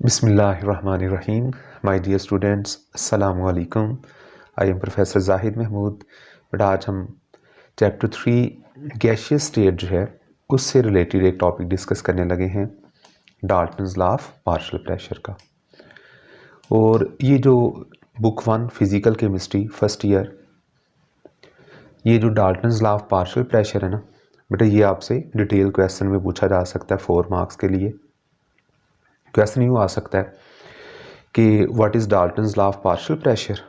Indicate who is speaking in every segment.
Speaker 1: Bismillahirrahmanirrahim. My dear students, Assalamu alaikum. I am Professor Zahid Mahmood. But आज हम chapter 3 gaseous state जो है उससे रिलेटेड एक टॉपिक डिस्कस करने लगे हैं, Dalton's law of partial pressure का। और ये जो book 1 physical chemistry first year, ये जो Dalton's law of partial pressure है ना बेटा, ये आपसे डिटेल क्वेश्चन में पूछा जा सकता है 4 मार्क्स के लिए। क्वेश्चन यूँ आ सकता है कि what is Dalton's law of partial pressure,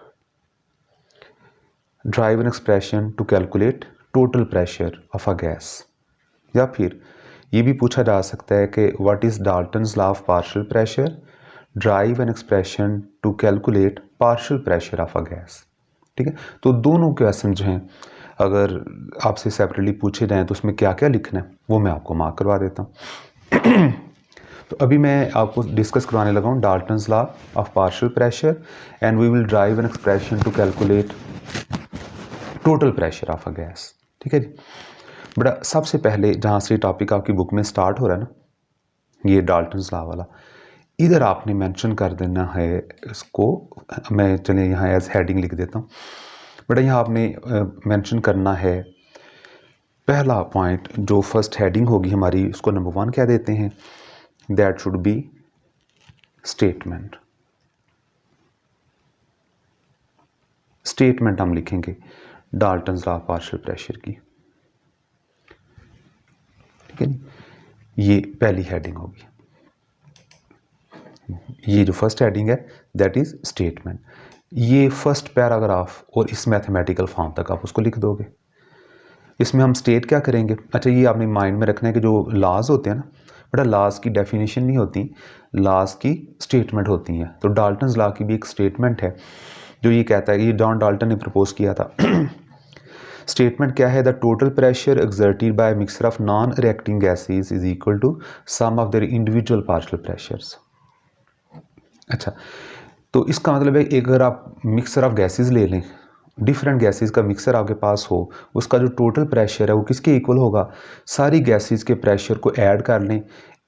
Speaker 1: derive an expression to calculate total pressure of a gas. या फिर ये भी पूछा जा सकता है कि what is Dalton's law of partial pressure, derive an expression to calculate partial pressure of a gas. ठीक है, तो दोनों क्वेश्चन जो हैं अगर आपसे सेपरेटली पूछे जाएँ तो उसमें क्या क्या लिखना है वो मैं आपको मार्क करवा देता हूँ। तो अभी मैं आपको डिस्कस करवाने लगा हूँ Dalton's law of partial pressure and we will derive an expression to calculate total pressure of a gas. ठीक है जी बेटा, सबसे पहले जहाँ से टॉपिक आपकी बुक में स्टार्ट हो रहा है ना, ये डाल्टन्स लॉ वाला, इधर आपने मेंशन कर देना है इसको। मैं चलिए यहाँ एज हेडिंग लिख देता हूँ बेटा। यहाँ आपने मेंशन करना है पहला पॉइंट, जो फर्स्ट हेडिंग होगी हमारी उसको नंबर 1 क्या देते हैं, that should be statement। Statement हम लिखेंगे Dalton's law of partial pressure की। ठीक है, ये पहली हेडिंग होगी। ये जो फर्स्ट हेडिंग है दैट इज स्टेटमेंट। ये फर्स्ट पैराग्राफ और इस मैथमेटिकल फॉर्म तक आप उसको लिख दोगे। इसमें हम स्टेट क्या करेंगे, अच्छा ये आपने माइंड में रखना है कि जो लॉज होते हैं ना बेटा, लॉज की डेफिनेशन नहीं होती, लॉज की स्टेटमेंट होती हैं। तो डाल्टन्स लॉ की भी एक स्टेटमेंट है जो ये कहता है, ये जॉन डाल्टन ने प्रपोज किया था। स्टेटमेंट क्या है, the total pressure exerted by mixture of non reacting gases is equal to sum of their individual partial pressures. अच्छा, तो इसका मतलब है अगर आप मिक्सचर ऑफ गैसेस ले लें, डिफरेंट गैसेस का मिक्सर आपके पास हो, उसका जो टोटल प्रेशर है वो किसके इक्वल होगा, सारी गैसेस के प्रेशर को ऐड कर लें,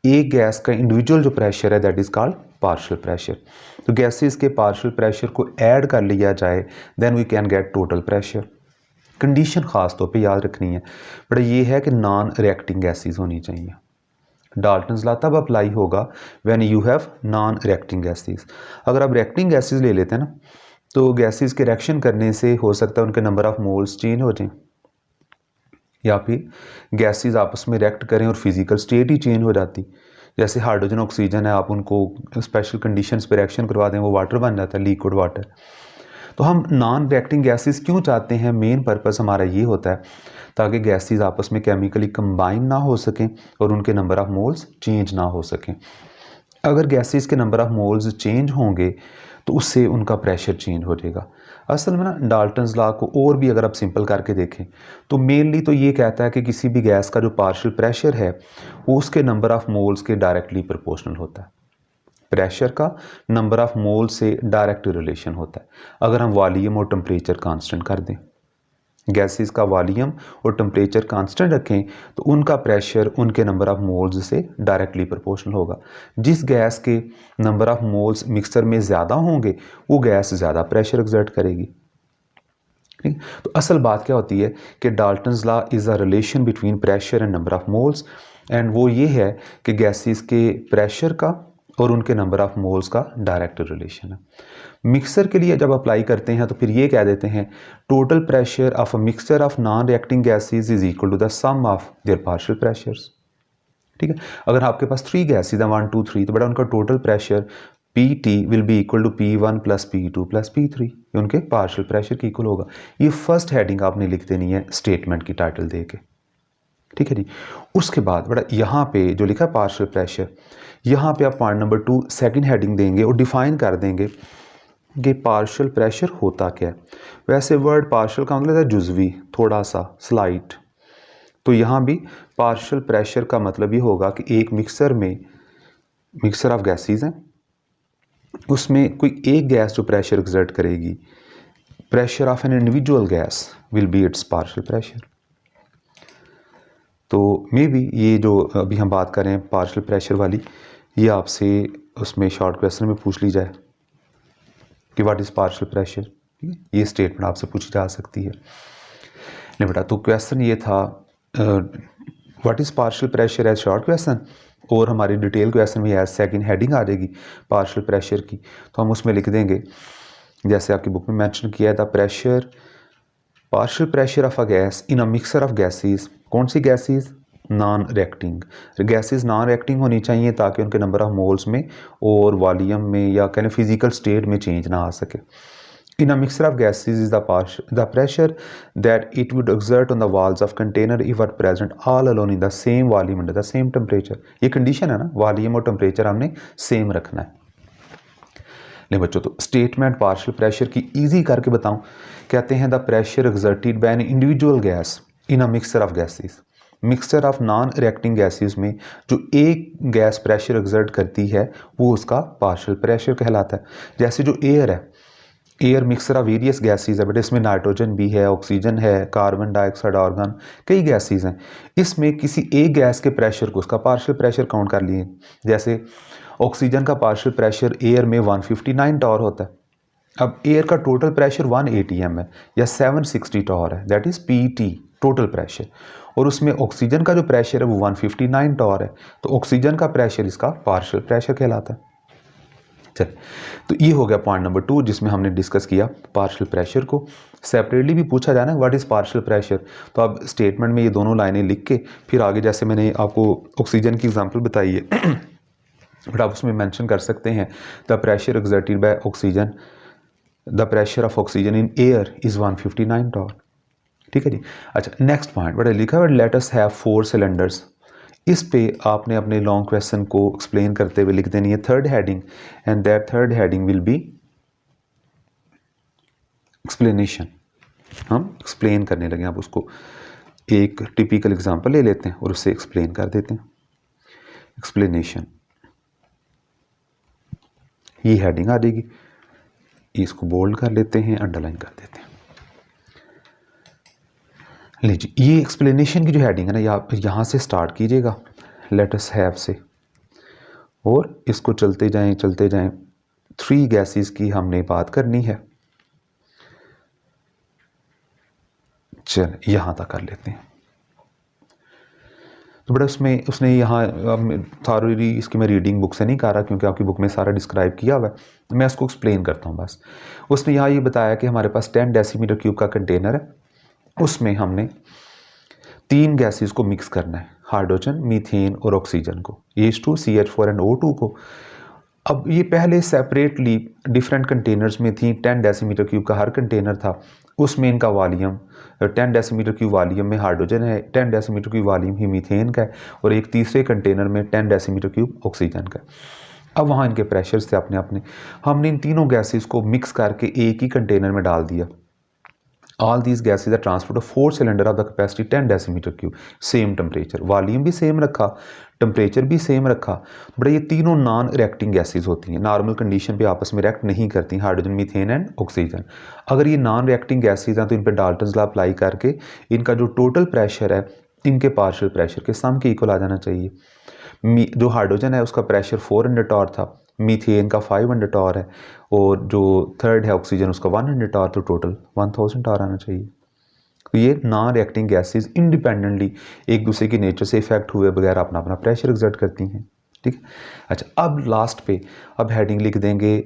Speaker 1: एक गैस का इंडिविजुअल जो प्रेशर है that is called partial pressure. तो गैसेस के पार्शियल प्रेशर को ऐड कर लिया जाए then we can get total pressure. Condition ख़ास तौर पे याद रखनी है बट ये है कि नॉन रिएक्टिंग गैसेस होनी चाहिए। डाल्टन्स लॉ तब अप्लाई होगा when you have non reacting gases. अगर आप रिएक्टिंग गैसेस ले लेते हैं ना, तो गैसेस के रिएक्शन करने से हो सकता है उनके नंबर ऑफ मोल्स चेंज हो जाएं, या फिर गैसेस आपस में रिएक्ट करें और फिजिकल स्टेट ही चेंज हो जाती। जैसे हाइड्रोजन ऑक्सीजन है, आप उनको स्पेशल कंडीशंस पे रिएक्शन करवा दें वो वाटर बन जाता है, लिक्विड वाटर। तो हम नॉन रिएक्टिंग गैसेस क्यों चाहते हैं, मेन पर्पस हमारा ये होता है ताकि गैसेस आपस में केमिकली कंबाइन ना हो सकें और उनके नंबर ऑफ मोल्स चेंज ना हो सकें। अगर गैसेस के नंबर ऑफ मोल्स चेंज होंगे तो उससे उनका प्रेशर चेंज हो जाएगा। असल में ना डाल्टन्स लॉ को और भी अगर आप सिंपल करके देखें तो मेनली तो ये कहता है कि किसी भी गैस का जो पार्शियल प्रेशर है वो उसके नंबर ऑफ मोल्स के डायरेक्टली प्रोपोर्शनल होता है। प्रेशर का नंबर ऑफ मोल से डायरेक्ट रिलेशन होता है। अगर हम वॉल्यूम और टेम्परेचर कांस्टेंट कर दें, गैसेस का वॉल्यूम और टेम्परेचर कांस्टेंट रखें तो उनका प्रेशर उनके नंबर ऑफ मोल्स से डायरेक्टली प्रोपोर्शनल होगा। जिस गैस के नंबर ऑफ मोल्स मिक्सचर में ज़्यादा होंगे वो गैस ज़्यादा प्रेशर एक्सर्ट करेगी। ठीक, तो असल बात क्या होती है कि Dalton's law is a relation between pressure and number of moles, and वो ये है कि गैसेस के प्रेशर का और उनके नंबर ऑफ मोल्स का डायरेक्ट रिलेशन है। मिक्सर के लिए जब अप्लाई करते हैं तो फिर ये कह देते हैं total pressure of a mixture of non reacting gases is equal to the sum of their partial pressures. ठीक है, अगर आपके पास 3 गैसेस हैं 1 2 3, तो बेटा उनका total pressure PT will be equal to P1 plus P2 plus P3, ये उनके पार्शियल प्रेशर की इक्वल होगा। ये फर्स्ट हेडिंग आपने लिख देनी है स्टेटमेंट की टाइटल दे के। ठीक है जी, उसके बाद बेटा यहाँ पे जो लिखा है पार्शियल प्रेशर, यहाँ पे आप पॉइंट नंबर 2 सेकंड हेडिंग देंगे और डिफाइन कर देंगे कि पार्शियल प्रेशर होता क्या है। वैसे वर्ड पार्शियल का मतलब है जुज़वी, थोड़ा सा, स्लाइट। तो यहाँ भी पार्शियल प्रेशर का मतलब ये होगा कि एक मिक्सर में, मिक्सर ऑफ गैसेस हैं, उसमें कोई एक गैस जो प्रेशर एक्सर्ट करेगी, pressure of an individual gas will be it's partial pressure. तो मे बी ये जो अभी हम बात कर रहे हैं पार्शियल प्रेशर वाली, ये आपसे उसमें शॉर्ट क्वेश्चन में पूछ ली जाए कि व्हाट इज़ पार्शियल प्रेशर, ठीक है, ये स्टेटमेंट आपसे पूछी जा सकती है। नहीं बेटा, तो क्वेश्चन ये था what is partial pressure as short question, और हमारी डिटेल क्वेश्चन में एज सेकंड हेडिंग आ जाएगी पार्शियल प्रेशर की, तो हम उसमें लिख देंगे जैसे आपकी बुक में मेंशन किया है, the pressure partial pressure of a gas in a mixture of gases. कौन सी gases? Non reacting gases non reacting होनी चाहिए ताकि उनके नंबर ऑफ मोल्स में और वॉल्यूम में या कहने फिजिकल स्टेट में चेंज ना आ सके। In a mixture of gases is the pressure that it would exert on the walls of container if were present all alone in the same volume under the same temperature। ये condition है ना, volume और temperature हमने same रखना है। नहीं बच्चों, तो स्टेटमेंट पार्शियल प्रेशर की इजी करके बताऊं, कहते हैं the pressure exerted bye an individual gas in a mixture of gases. Mixture of non reacting gases में जो एक गैस प्रेशर एक्सर्ट करती है वो उसका पार्शियल प्रेशर कहलाता है। जैसे जो एयर है, air mixer of various gases है, बट इसमें नाइट्रोजन भी है, ऑक्सीजन है, कार्बन डाइऑक्साइड, आर्गन, कई गैसेस हैं। इसमें किसी एक गैस के प्रेशर को उसका पार्शियल प्रेशर काउंट कर लिए। जैसे ऑक्सीजन का पार्शियल प्रेशर एयर में 159 टॉर होता है। अब एयर का टोटल प्रेशर 1 atm है या 760 टॉर है, that is PT total pressure, और उसमें ऑक्सीजन का जो प्रेशर है वो 159 टॉर है, तो ऑक्सीजन का प्रेशर इसका पार्शियल प्रेशर कहलाता है। चल, तो ये हो गया पॉइंट नंबर 2 जिसमें हमने डिस्कस किया पार्शियल प्रेशर को। सेपरेटली भी पूछा जाए ना व्हाट इज़ पार्शियल प्रेशर, तो अब स्टेटमेंट में ये दोनों लाइनें लिख के फिर आगे जैसे मैंने आपको ऑक्सीजन की एग्जांपल बताई है बट आप उसमें मेंशन कर सकते हैं the pressure exerted by oxygen, the pressure of oxygen in air is 159 torr. ठीक है जी। अच्छा, नेक्स्ट पॉइंट बड़ा लिखा है लेट अस हैव 4 सिलेंडर्स। इस पे आपने अपने लॉन्ग क्वेश्चन को एक्सप्लेन करते हुए लिख देनी है third heading, and that third heading will be explanation. हम एक्सप्लेन करने लगे, आप उसको एक टिपिकल एग्जांपल ले लेते हैं और उससे एक्सप्लेन कर देते हैं। एक्सप्लेनेशन, ये हेडिंग आ जाएगी, इसको बोल्ड कर लेते हैं, अंडरलाइन कर देते हैं। लीजिए, ये एक्सप्लेनेशन की जो हेडिंग है ना, यहाँ से स्टार्ट कीजिएगा लेट अस हैव से, और इसको चलते जाएं 3 गैसेस की हमने बात करनी है। चल, यहाँ तक कर लेते हैं। तो बड़ा उसने यहाँ थॉरली इसकी मैं रीडिंग बुक से नहीं कर रहा क्योंकि आपकी बुक में सारा डिस्क्राइब किया हुआ है, मैं इसको एक्सप्लेन करता हूँ बस। उसने यहाँ ये बताया कि हमारे पास 10 डेसीमीटर क्यूब का कंटेनर है, उसमें हमने 3 गैसेस को मिक्स करना है, हाइड्रोजन, मीथेन और ऑक्सीजन को, H2, CH4 एंड O2 को। अब ये पहले सेपरेटली डिफरेंट कंटेनर्स में थी, 10 डेसीमीटर क्यूब का हर कंटेनर था, उसमें इनका वॉल्यूम 10 डेसीमीटर क्यूब वॉल्यूम में हाइड्रोजन है, 10 डेसीमीटर क्यूब वॉल्यूम ही मीथेन का है, और एक तीसरे कंटेनर में 10 डेसीमीटर क्यूब ऑक्सीजन का है। अब वहाँ इनके प्रेशर्स थे अपने, हमने इन तीनों गैसेस को मिक्स करके एक ही कंटेनर में डाल दिया। All these gases are transferred to 4 cylinder of the capacity 10 decimetre cube, same temperature, volume भी सेम रखा, टेम्परेचर भी सेम रखा। बट ये तीनों नॉन रिएक्टिंग गैसेस होती हैं, नॉर्मल कंडीशन पे आपस में रिएक्ट नहीं करती, हाइड्रोजन, मीथेन एंड ऑक्सीजन। अगर ये नॉन रिएक्टिंग गैसेस हैं तो इन पर डाल्टन्स लॉ अप्लाई करके इनका जो टोटल प्रेशर है इनके पार्शियल प्रेशर के सम के इक्वल आ जाना चाहिए। जो हाइड्रोजन है उसका प्रेशर 400 टॉर था, मीथेन का 500 टॉर है, और जो थर्ड है ऑक्सीजन उसका 100 टॉर, तो टोटल 1000 टॉर आना चाहिए। तो ये नॉन रिएक्टिंग गैसेस इंडिपेंडेंटली एक दूसरे की नेचर से इफेक्ट हुए बगैर अपना अपना प्रेशर एक्सर्ट करती हैं। ठीक है। अच्छा, अब लास्ट पे अब हेडिंग लिख देंगे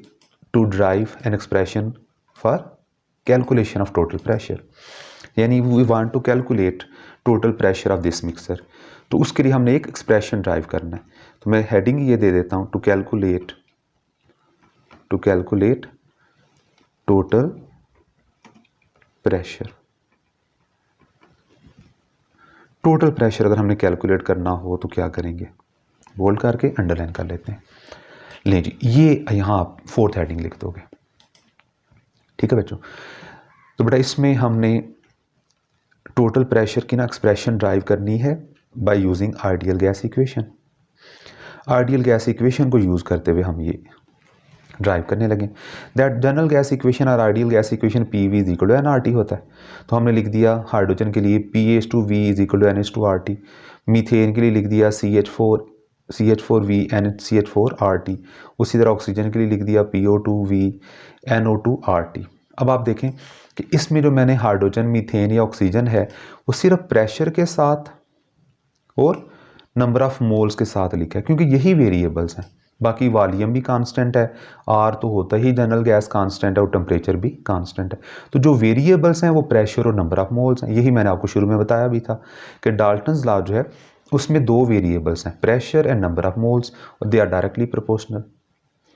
Speaker 1: to derive an expression for calculation of total pressure, यानी we want to calculate total pressure of this mixture. तो उसके लिए हमने एक एक्सप्रेशन ड्राइव करना है, तो मैं हेडिंग ये दे देता हूँ to calculate total pressure. Total pressure अगर हमने कैलकुलेट करना हो तो क्या करेंगे, बोल्ड करके अंडरलाइन कर लेते हैं। ले जी, ये यहाँ आप 4th हेडिंग लिख दोगे। ठीक है बच्चों, तो बेटा इसमें हमने टोटल प्रेशर की ना एक्सप्रेशन ड्राइव करनी है by using ideal gas equation. Ideal gas equation को यूज़ करते हुए हम ये ड्राइव करने लगे। दैट जनरल गैस इक्वेशन और ideal gas equation PV is equal to NRT होता है। तो हमने लिख दिया हाइड्रोजन के लिए PH2V is equal to NH2RT, methane के लिए लिख दिया CH4 CH4V NCH4RT, उसी तरह ऑक्सीजन के लिए लिख दिया PO2V NO2RT। अब आप देखें कि इसमें जो मैंने हाइड्रोजन, मीथेन या ऑक्सीजन है वो सिर्फ प्रेशर के साथ और नंबर ऑफ मोल्स के साथ लिखा है, क्योंकि यही वेरिएबल्स हैं। बाकी वॉल्यूम भी कांस्टेंट है, आर तो होता ही जनरल गैस कांस्टेंट है और टेम्परेचर भी कांस्टेंट है। तो जो वेरिएबल्स हैं वो प्रेशर और नंबर ऑफ मोल्स हैं। यही मैंने आपको शुरू में बताया भी था कि डाल्टन्स लॉ जो है उसमें दो वेरिएबल्स हैं, pressure and number of moles, और they are directly proportional.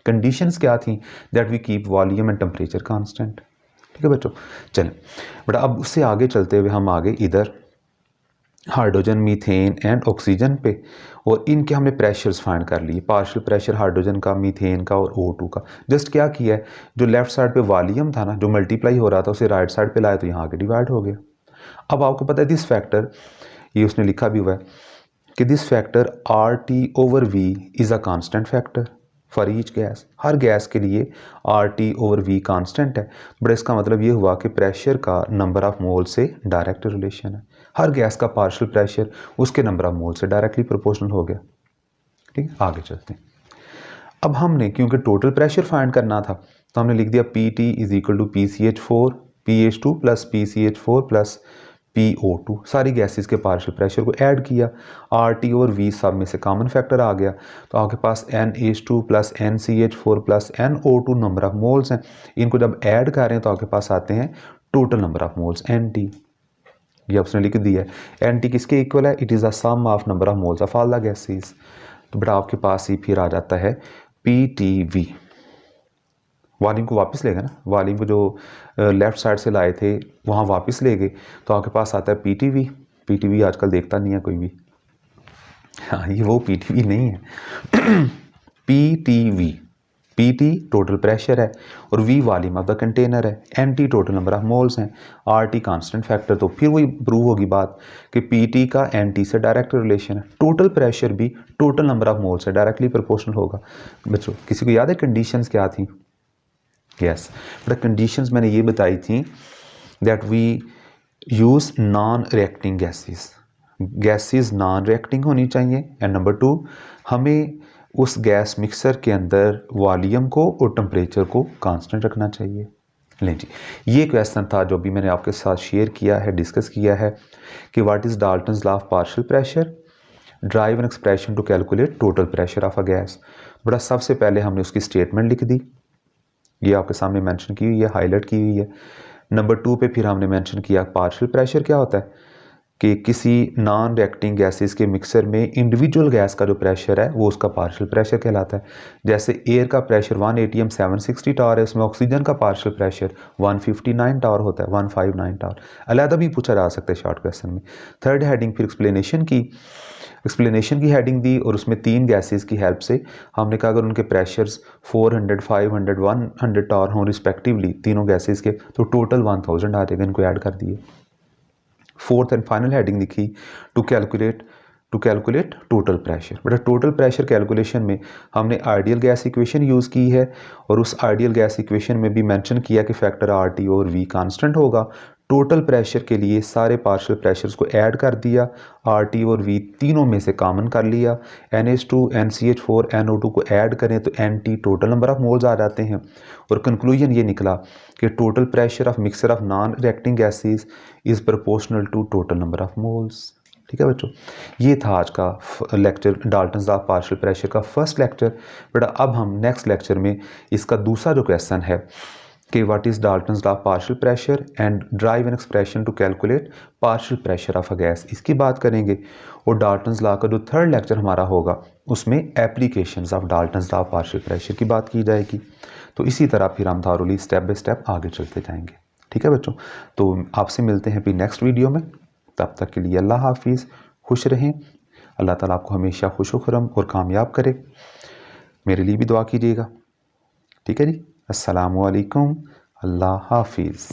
Speaker 1: Conditions क्या थी? That we keep volume and temperature constant. ठीक है बच्चों, चलें बेटा अब उससे आगे चलते हुए हम आगे इधर हाइड्रोजन, मीथेन एंड ऑक्सीजन पे, और इनके हमने प्रेशर्स फाइंड कर लिए, पार्शियल प्रेशर हाइड्रोजन का, मीथेन का और O2 का। जस्ट क्या किया है, जो लेफ्ट साइड पे वॉल्यूम था ना, जो मल्टीप्लाई हो रहा था, उसे राइट साइड पे लाया तो यहाँ आगे डिवाइड हो गया। अब आपको पता है दिस फैक्टर, ये उसने लिखा भी हुआ है कि this factor RT/V is a constant factor for each gas. Her gas के लिए RT/V कांस्टेंट है, बट इसका मतलब ये हुआ कि प्रेशर का नंबर ऑफ मोल से डायरेक्ट रिलेशन है। हर गैस का पार्शियल प्रेशर उसके नंबर ऑफ मोल से डायरेक्टली प्रोपोर्शनल हो गया। ठीक है, आगे चलते हैं। अब हमने क्योंकि टोटल प्रेशर फाइंड करना था तो हमने लिख दिया PT is equal to PCH4 PH2 plus PCH4 plus PO2, सारी गैसेस के पार्शियल प्रेशर को ऐड किया, RT और V सब में से कॉमन फैक्टर आ गया, तो आपके पास NH2 plus NCH4 plus NO2 number of moles हैं। इनको जब ऐड करें तो आपके पास आते हैं total number of moles NT। ये उसने लिख दिया है NT किसके इक्वल है? It is the sum of number of moles of all the gases. तो बेटा आपके पास ही फिर आ जाता है PTV। वॉल्यूम को वापस ले गए ना, वॉल्यूम को जो लेफ़्ट साइड से लाए थे वहाँ वापस ले गए, तो आपके पास आता है PTV। PTV आजकल देखता नहीं है कोई भी, हाँ ये वो PTV नहीं है PTV। PT टोटल प्रेशर है और V volume of the container है, NT total number of moles हैं, RT कांस्टेंट फैक्टर। तो फिर वही प्रूव होगी बात कि PT का NT से डायरेक्ट रिलेशन है, टोटल प्रेशर भी टोटल नंबर ऑफ मोल्स से डायरेक्टली प्रोपोर्शनल होगा। बच्चों किसी को याद है कंडीशंस क्या थी? यस बट कंडीशंस मैंने ये बताई थी that we use non reacting gases non reacting होनी चाहिए, एंड नंबर 2 हमें उस गैस मिक्सर के अंदर वॉल्यूम को और टेम्परेचर को कांस्टेंट रखना चाहिए। लें जी, ये क्वेश्चन था जो भी मैंने आपके साथ शेयर किया है, डिस्कस किया है कि what is Dalton's law of partial pressure, derive an expression to calculate total pressure of a gas. बड़ा सबसे पहले हमने उसकी स्टेटमेंट लिख दी, ये आपके सामने मेंशन की हुई है, हाईलाइट की हुई है। नंबर 2 पे फिर हमने मेंशन किया पार्शियल प्रेशर क्या होता है कि किसी नॉन रिएक्टिंग गैसेस के मिक्सर में इंडिविजुअल गैस का जो प्रेशर है वो उसका पार्शियल प्रेशर कहलाता है। जैसे एयर का प्रेशर 1 atm 760 टावर है, उसमें ऑक्सीजन का पार्शियल प्रेशर 159 टावर होता है, 159 टावर। अलहदा भी पूछा जा सकता है शॉर्ट क्वेश्चन में। थर्ड हेडिंग फिर एक्सप्लेनेशन की हेडिंग दी, और उसमें 3 गैसेस की हेल्प से हमने कहा अगर उनके प्रेशर्स 400, 500, 100 टावर हों रिस्पेक्टिवली तीनों गैसेस के, तो टोटल 1000 आ जाएगा। इनको ऐड कर दिए। फोर्थ एंड फाइनल हेडिंग लिखी टू कैलकुलेट टोटल प्रेशर। बेटा टोटल प्रेशर कैलकुलेशन में हमने आइडियल गैस इक्वेशन यूज़ की है, और उस आइडियल गैस इक्वेशन में भी मेंशन किया कि फैक्टर RT और V कांस्टेंट होगा। टोटल प्रेशर के लिए सारे पार्शियल प्रेशर्स को ऐड कर दिया, RT और V तीनों में से कॉमन कर लिया, NH2 NCH4 NO2 को ऐड करें तो NT total number of moles आ जाते हैं, और कंक्लूजन ये निकला कि total pressure of mixture of non reacting gases is proportional to total number of moles. ठीक है बच्चों, ये था आज का lecture Dalton's law of partial pressure का फर्स्ट लेक्चर। बेटा अब हम नेक्स्ट लेक्चर में इसका दूसरा जो क्वेश्चन है कि what is Dalton's law of partial pressure and derive an expression to calculate partial pressure of a gas, इसकी बात करेंगे। और डाल्टन्स लॉ का जो थर्ड लेक्चर हमारा होगा उसमें applications of Dalton's law of partial pressure की बात की जाएगी। तो इसी तरह फिर हम थारोली स्टेप बाय स्टेप आगे चलते जाएंगे। ठीक है बच्चों, तो आपसे मिलते हैं फिर नेक्स्ट वीडियो में। तब तक के लिए अल्लाह हाफिज़, खुश रहें। अल्लाह ताला आपको हमेशा खुश खुरम और कामयाब करे। मेरे लिए भी दुआ कीजिएगा। ठीक है जी, अस्सलामु अलैकुम, अल्लाह हाफिज़।